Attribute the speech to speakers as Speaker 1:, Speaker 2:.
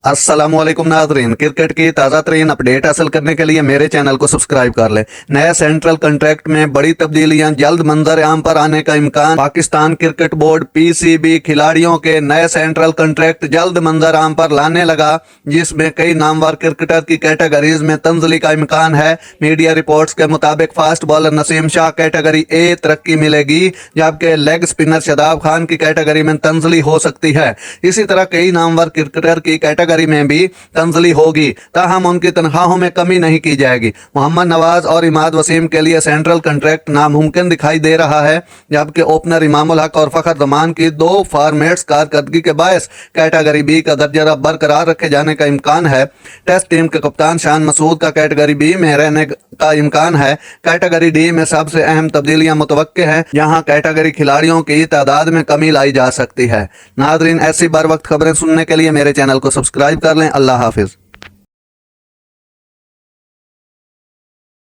Speaker 1: अस्सलामुअलैकुम नाज़रीन, क्रिकेट की ताज़ा तरीन अपडेट हासिल करने के लिए मेरे चैनल को सब्सक्राइब कर लें। नए सेंट्रल कॉन्ट्रैक्ट में बड़ी तब्दीलियां जल्द मंजर आम पर आने का इम्कान। पाकिस्तान क्रिकेट बोर्ड पीसीबी खिलाड़ियों के नए सेंट्रल कॉन्ट्रैक्ट जल्द मंजर आम पर लाने लगा, जिसमें कई नामवर क्रिकेटर की कैटेगरीज में तंजली का इम्कान है। मीडिया रिपोर्ट्स के मुताबिक fast bowler Naseem Shah category A तरक्की मिलेगी, जबकि लेग स्पिनर शादाब खान की कैटेगरी में तंजली हो सकती है। इसी तरह कई नामवर क्रिकेटर की कैटेगरी में भी तंजली होगी, ताहम उनकी तनख्वाहों में कमी नहीं की जाएगी। मोहम्मद नवाज और इमाद वसीम के लिए सेंट्रल कॉन्ट्रैक्ट नामुमकिन दिखाई दे रहा है, जबकि ओपनर इमामुल हक और फखर जमान की दो फॉर्मेट्स कारकर्दगी के बायस कैटेगरी बी का दर्जा बरकरार रखे जाने का इम्कान है। टेस्ट टीम के कप्तान शान मसूद का कैटेगरी बी में रहने का इम्कान है। कैटेगरी डी में सबसे अहम तब्दीलियां मुतवक्के हैं, जहां कैटेगरी खिलाड़ियों की तादाद में कमी लाई जा सकती है। नाज़रीन, ऐसी बर वक्त खबरें सुनने के लिए मेरे चैनल को सब्सक्राइब कर लें। अल्लाह हाफिज।